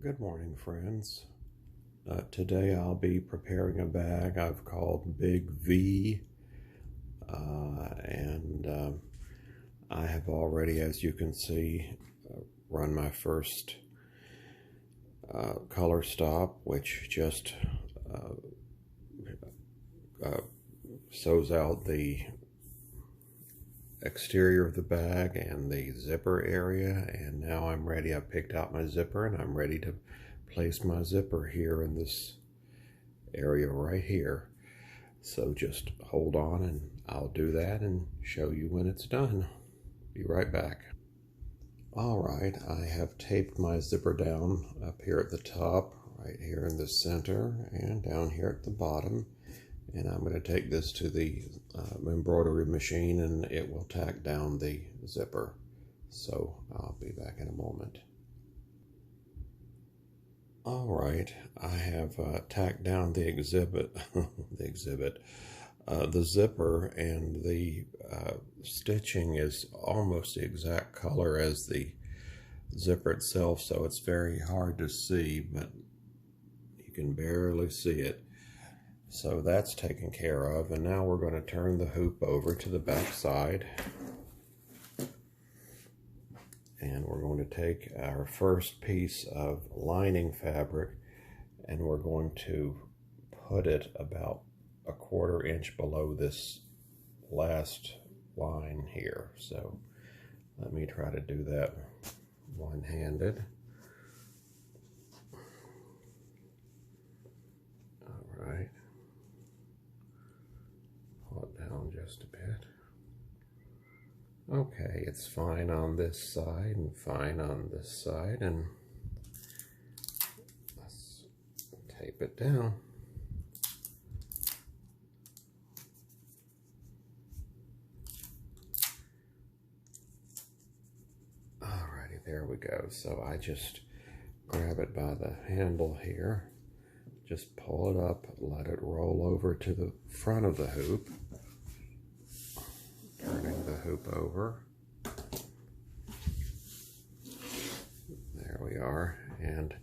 Good morning, friends. Today I'll be preparing a bag I've called Big V, and I have already, as you can see, run my first color stop, which just sews out the exterior of the bag and the zipper area, and now I'm ready. I've picked out my zipper and I'm ready to place my zipper here in this area right here. So just hold on and I'll do that and show you when it's done. Be right back. Alright, I have taped my zipper down up here at the top, right here in the center, and down here at the bottom. And I'm going to take this to the embroidery machine and it will tack down the zipper. So I'll be back in a moment. Alright, I have tacked down the the zipper, and the stitching is almost the exact color as the zipper itself, so it's very hard to see, but you can barely see it. So that's taken care of, and now we're going to turn the hoop over to the back side. And we're going to take our first piece of lining fabric and we're going to put it about a 1/4 inch below this last line here. So let me try to do that one-handed. All right. Pull it down just a bit. Okay, it's fine on this side and fine on this side, and let's tape it down. Alrighty, there we go. So I just grab it by the handle here, just pull it up, let it roll over to the front of the hoop. Turning the hoop over. There we are. And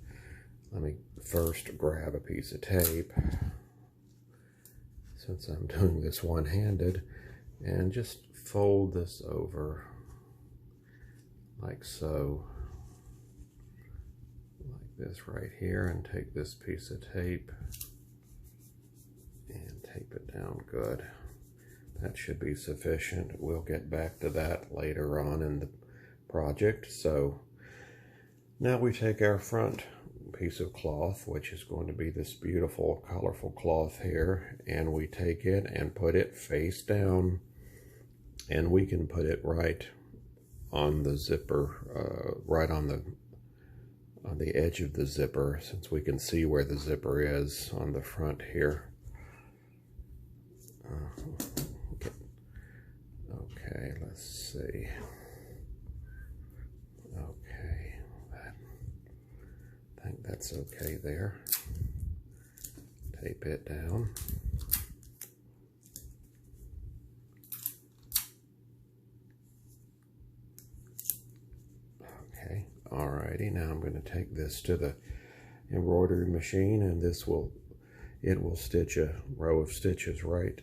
let me first grab a piece of tape, since I'm doing this one-handed, and just fold this over like so, like this right here, and take this piece of tape and tape it down good. That should be sufficient. We'll get back to that later on in the project. So now we take our front piece of cloth, which is going to be this beautiful, colorful cloth here, and we take it and put it face down, and we can put it right on the zipper, right on the edge of the zipper, since we can see where the zipper is on the front here. Okay, let's see. Okay, I think that's okay there. Tape it down. Okay, alrighty. Now I'm going to take this to the embroidery machine, and it will stitch a row of stitches right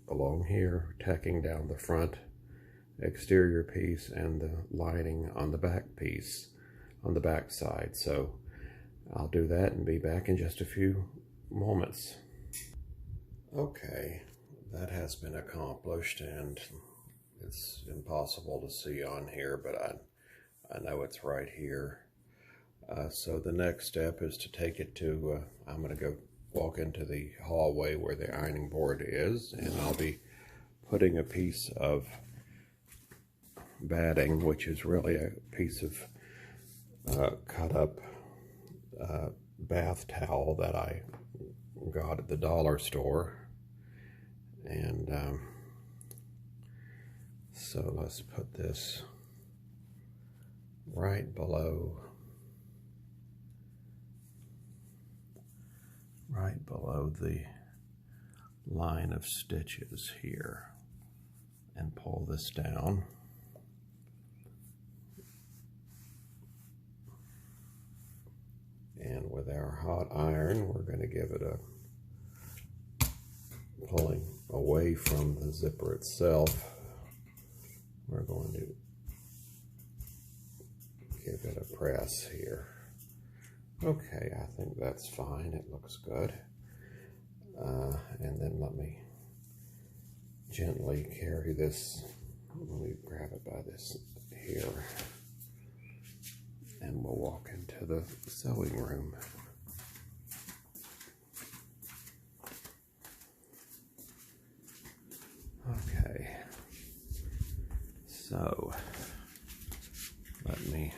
along here, tacking down the front exterior piece and the lining on the back piece, on the back side. So I'll do that and be back in just a few moments. Okay, that has been accomplished, and it's impossible to see on here, but I know it's right here. So the next step is to take it to, I'm going to go walk into the hallway where the ironing board is, and I'll be putting a piece of batting, which is really a piece of cut up bath towel that I got at the dollar store. And so let's put this right below the line of stitches here, and pull this down. And with our hot iron, we're going to give it a pulling away from the zipper itself. We're going to give it a press here. Okay, I think that's fine. It looks good. And then let me gently carry this. Let me grab it by this here. And we'll walk into the sewing room. Okay, so let me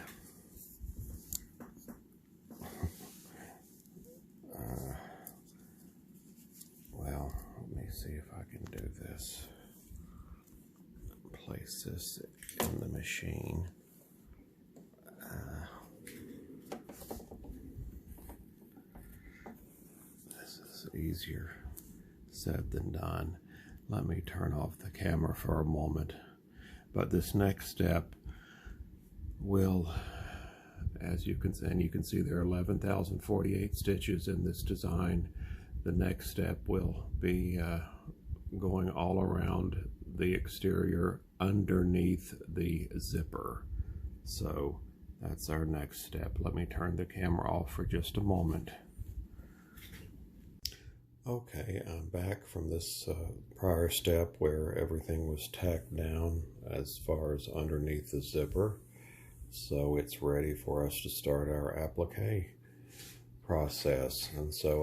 see if I can do this. Place this in the machine. This is easier said than done. Let me turn off the camera for a moment. But this next step will, as you can see, and you can see there are 11,048 stitches in this design. The next step will be going all around the exterior underneath the zipper. So that's our next step. Let me turn the camera off for just a moment. Okay, I'm back from this prior step where everything was tacked down as far as underneath the zipper. So it's ready for us to start our applique process. And so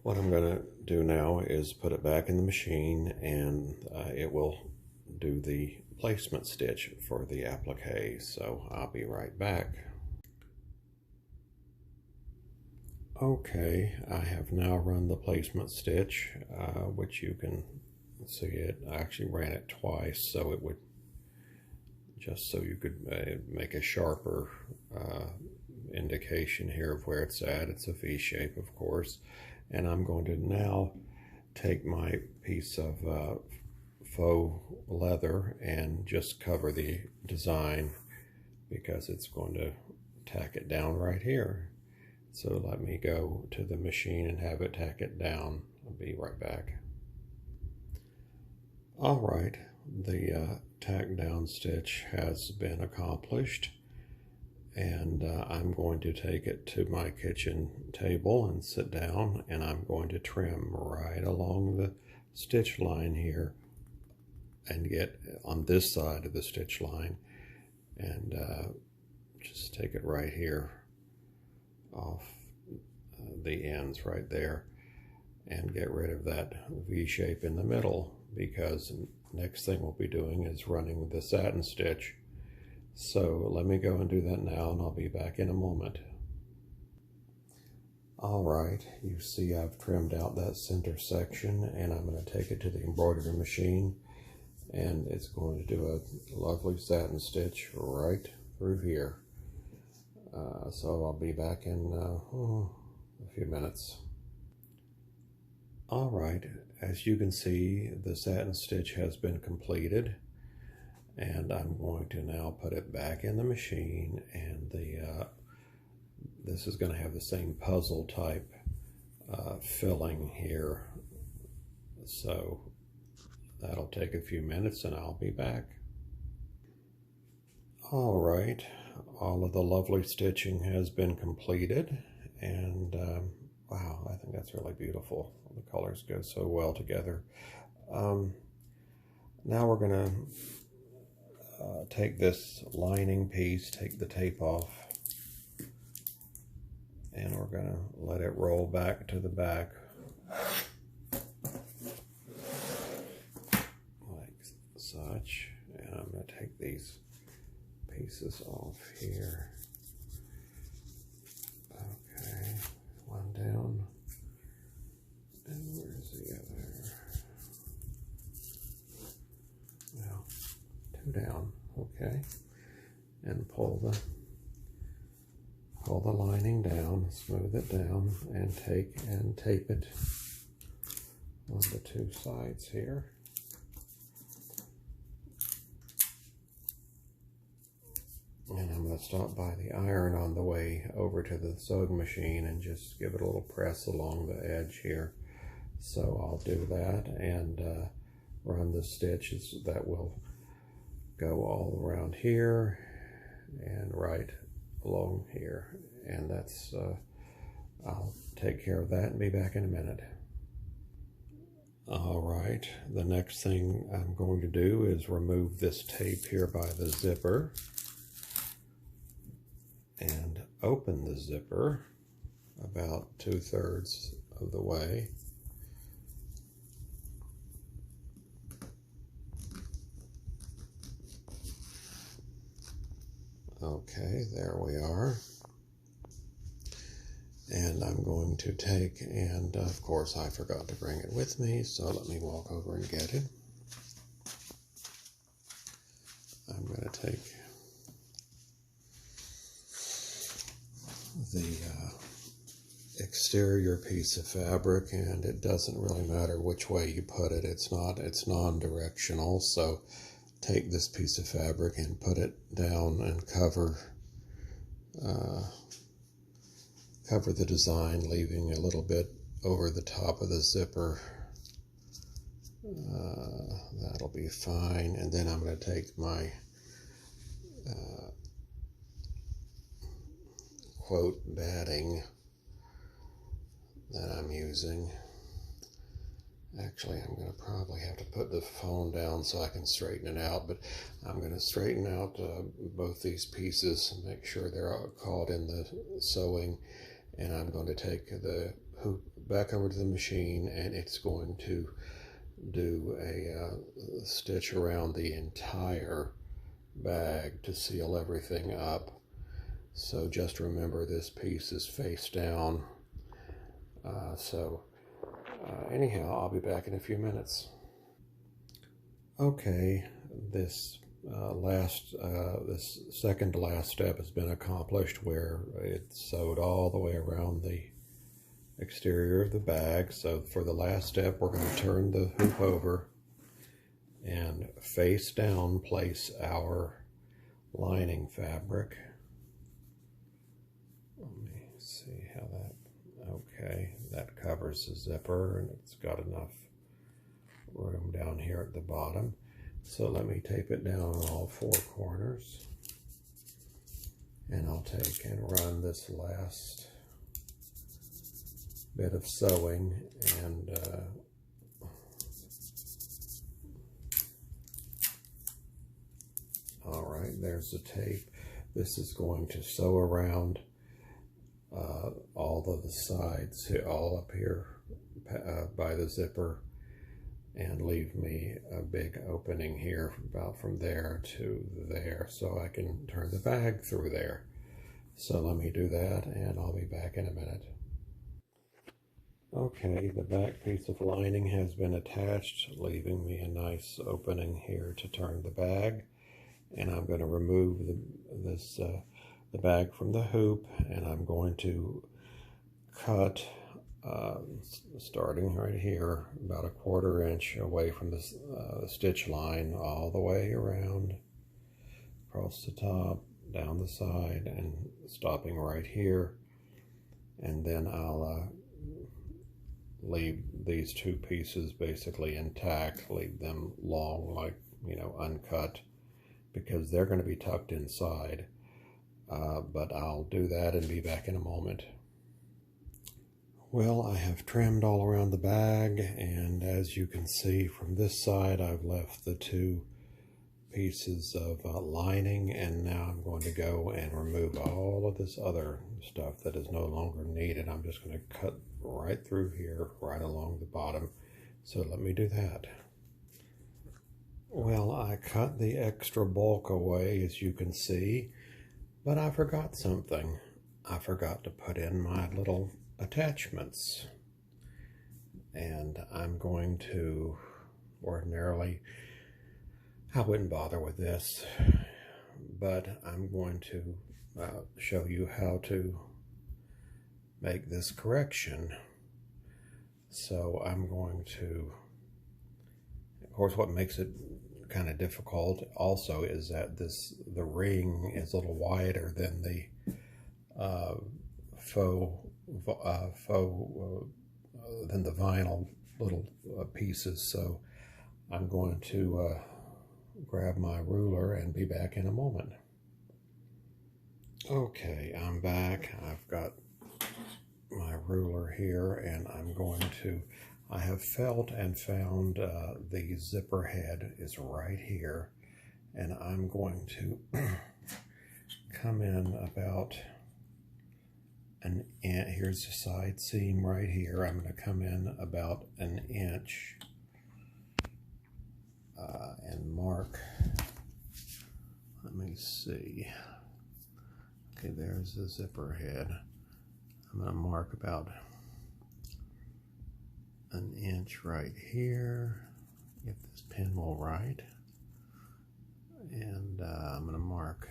what I'm going to do now is put it back in the machine, and it will do the placement stitch for the applique. So I'll be right back. Okay, I have now run the placement stitch, which you can see it. I actually ran it twice, so it would, just so you could make a sharper indication here of where it's at. It's a V shape, of course. And I'm going to now take my piece of faux leather and just cover the design, because it's going to tack it down right here. So let me go to the machine and have it tack it down. I'll be right back. All right, the tack down stitch has been accomplished. And I'm going to take it to my kitchen table and sit down, and I'm going to trim right along the stitch line here and get on this side of the stitch line, and just take it right here off the ends right there and get rid of that V shape in the middle, because next thing we'll be doing is running the satin stitch. So let me go and do that now, and I'll be back in a moment. All right, you see I've trimmed out that center section, and I'm going to take it to the embroidery machine, and it's going to do a lovely satin stitch right through here. So I'll be back in a few minutes. All right, as you can see, the satin stitch has been completed. And I'm going to now put it back in the machine, and this is going to have the same puzzle type filling here. So that'll take a few minutes, and I'll be back. All right, all of the lovely stitching has been completed, and wow, I think that's really beautiful. The colors go so well together. Now we're going to take this lining piece, take the tape off, and we're going to let it roll back to the back like such. And I'm going to take these pieces off here. Okay, one down, and where's the other? Well, two down. Okay, and pull the lining down, smooth it down, and take and tape it on the two sides here. And I'm going stop by the iron on the way over to the sewing machine and just give it a little press along the edge here. So I'll do that and run the stitches that will go all around here and right along here. And that's, I'll take care of that and be back in a minute. All right, the next thing I'm going to do is remove this tape here by the zipper and open the zipper about 2/3 of the way. Okay, there we are. And I'm going to take, and of course I forgot to bring it with me, so let me walk over and get it. I'm going to take the exterior piece of fabric, and it doesn't really matter which way you put it. It's non-directional, so take this piece of fabric and put it down and cover the design, leaving a little bit over the top of the zipper. That'll be fine. And then I'm going to take my quote batting that I'm using. Actually, I'm going to probably have to put the phone down so I can straighten it out, but I'm going to straighten out both these pieces and make sure they're all caught in the sewing. And I'm going to take the hoop back over to the machine, and it's going to do a stitch around the entire bag to seal everything up. So just remember, this piece is face down. Anyhow, I'll be back in a few minutes. Okay, this second to last step has been accomplished, where it's sewed all the way around the exterior of the bag. So for the last step, we're going to turn the hoop over and face down place our lining fabric. Let me see how that, okay, that covers the zipper, and it's got enough room down here at the bottom. So let me tape it down on all four corners, and I'll take and run this last bit of sewing, and all right, there's the tape. This is going to sew around all of the sides, all up here by the zipper, and leave me a big opening here about from there to there, so I can turn the bag through there. So let me do that, and I'll be back in a minute. Okay, the back piece of lining has been attached, leaving me a nice opening here to turn the bag. And I'm going to remove the bag from the hoop, and I'm going to cut starting right here about a 1/4 inch away from the stitch line, all the way around across the top, down the side, and stopping right here. And then I'll leave these two pieces basically intact, leave them long, like, you know, uncut, because they're going to be tucked inside. But I'll do that and be back in a moment. Well, I have trimmed all around the bag, and as you can see from this side, I've left the two pieces of lining, and now I'm going to go and remove all of this other stuff that is no longer needed. I'm just going to cut right through here, right along the bottom. So let me do that. Well, I cut the extra bulk away, as you can see, but I forgot something. I forgot to put in my little attachments, and I'm going to, ordinarily I wouldn't bother with this, but I'm going to show you how to make this correction. So I'm going to, of course, what makes it kind of difficult also is that the ring is a little wider than the than the vinyl little pieces. So I'm going to grab my ruler and be back in a moment. Okay, I'm back. I've got my ruler here, and I have felt and found the zipper head is right here, and I'm going to come in about an inch. Here's the side seam right here. I'm going to come in about an inch and mark. Let me see. Okay, there's the zipper head. I'm going to mark about an inch right here, if this pin will write, and I'm going to mark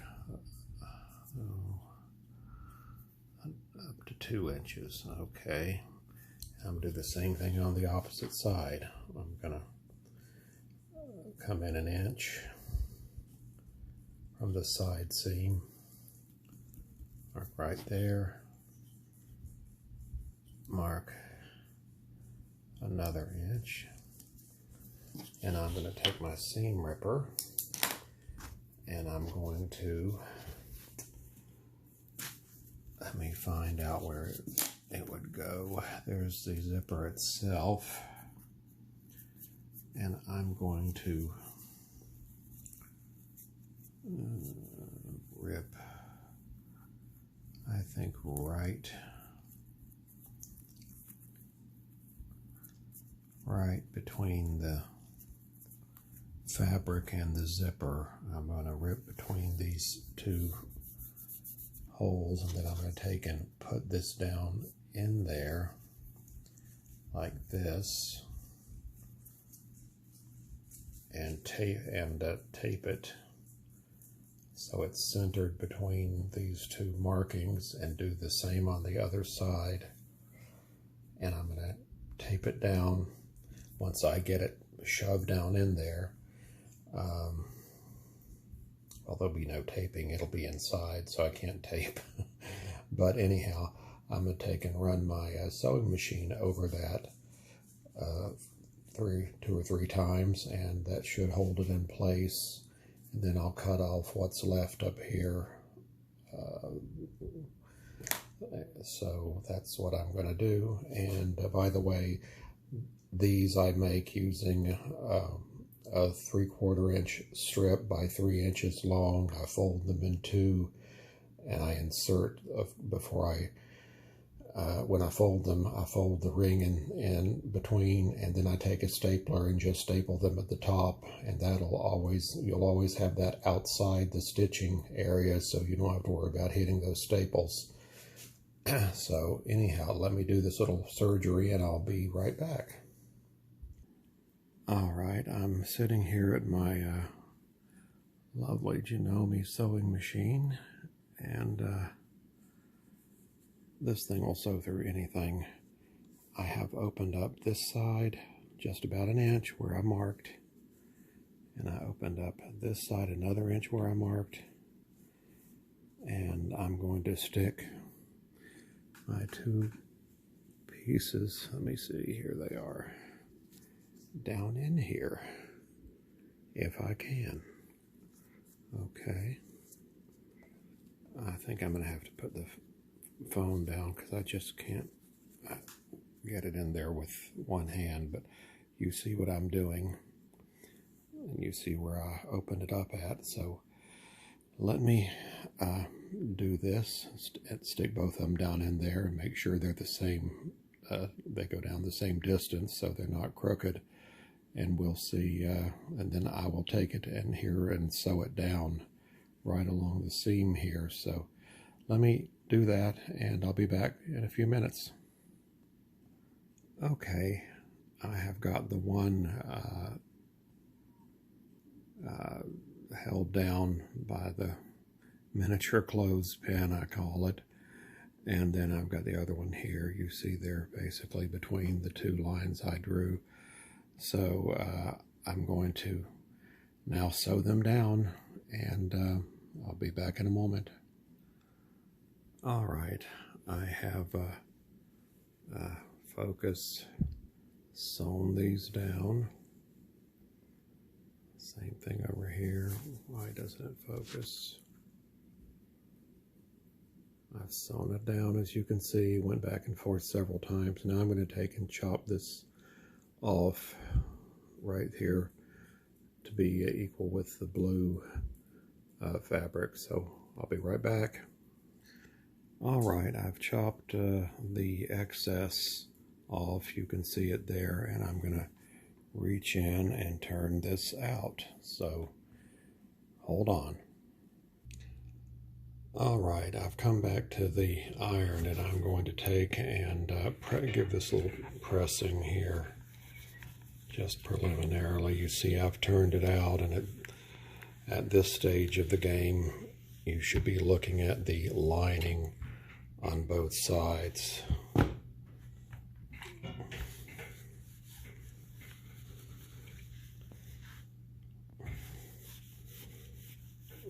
up to 2 inches. Okay, I'm going to do the same thing on the opposite side. I'm going to come in an inch from the side seam, mark right there, mark another inch, and I'm going to take my seam ripper and I'm going to, let me find out where it would go. There's the zipper itself, and I'm going to rip, I think, right between the fabric and the zipper. I'm going to rip between these two holes, and then I'm going to take and put this down in there like this, and tape it so it's centered between these two markings, and do the same on the other side. And I'm going to tape it down once I get it shoved down in there. Well, there'll be no taping, it'll be inside, so I can't tape. But anyhow, I'm going to take and run my sewing machine over that 2 or 3 times, and that should hold it in place. And then I'll cut off what's left up here. So that's what I'm going to do. And by the way, these I make using a 3/4 inch strip by 3 inches long. I fold them in 2, and I insert before when I fold them, I fold the ring in between, and then I take a stapler and just staple them at the top, and you'll always have that outside the stitching area, so you don't have to worry about hitting those staples. So anyhow, let me do this little surgery and I'll be right back. All right, I'm sitting here at my lovely Janome sewing machine, and this thing will sew through anything. I have opened up this side just about an inch where I marked, and I opened up this side another inch where I marked, and I'm going to stick my 2 pieces, let me see, here they are, down in here if I can. Okay, I think I'm going to have to put the phone down because I just can't get it in there with one hand, but you see what I'm doing, and you see where I opened it up at. So let me do this, stick both of them down in there and make sure they're the same, they go down the same distance so they're not crooked, and we'll see, and then I will take it in here and sew it down right along the seam here. So let me do that, and I'll be back in a few minutes. Okay, I have got the one held down by the miniature clothespin, I call it, and then I've got the other one here. You see there basically between the 2 lines I drew. So I'm going to now sew them down, and I'll be back in a moment. All right, I have focused, sewn these down. Same thing over here. Why doesn't it focus? I've sewn it down, as you can see, went back and forth several times. Now I'm going to take and chop this off right here to be equal with the blue fabric. So I'll be right back. All right, I've chopped the excess off. You can see it there, and I'm going to reach in and turn this out. So hold on. All right, I've come back to the iron, and I'm going to take and give this a little pressing here, just preliminarily. You see I've turned it out, and at this stage of the game, you should be looking at the lining on both sides.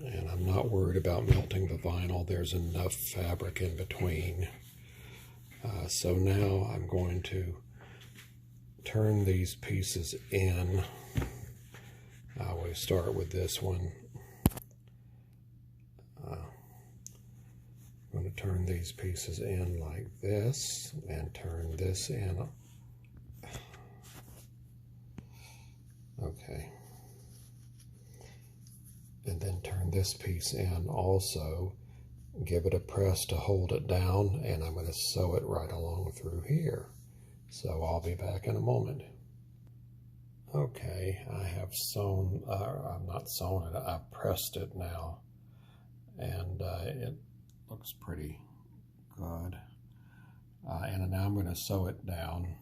And I'm not worried about melting the vinyl. There's enough fabric in between. So now I'm going to turn these pieces in. I always start with this one. I'm going to turn these pieces in like this and turn this in. Okay. And then turn this piece in also, give it a press to hold it down, and I'm going to sew it right along through here. So I'll be back in a moment. Okay, I have sewn, I've not sewn it, I've pressed it now, and it looks pretty good. And now I'm going to sew it down,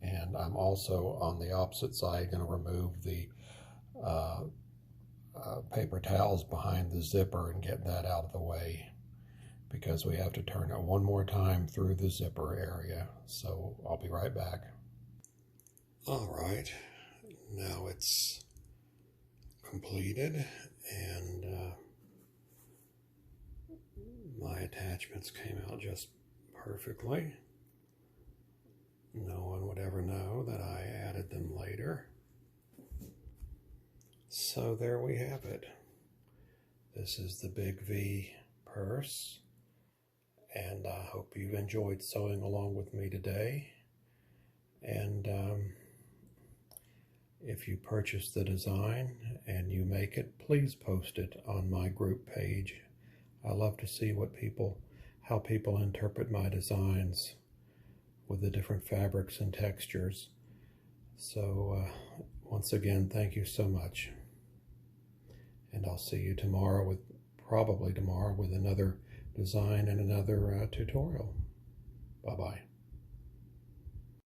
and I'm also on the opposite side going to remove the paper towels behind the zipper and get that out of the way, because we have to turn it one more time through the zipper area. So I'll be right back. All right, now it's completed, and my attachments came out just perfectly. No one would ever know that I added them later. So there we have it. This is the Big Vee Purse, and I hope you've enjoyed sewing along with me today. And if you purchase the design and you make it, please post it on my group page. I love to see how people interpret my designs with the different fabrics and textures. So once again, thank you so much. And I'll see you tomorrow probably tomorrow with another design and another tutorial. Bye-bye.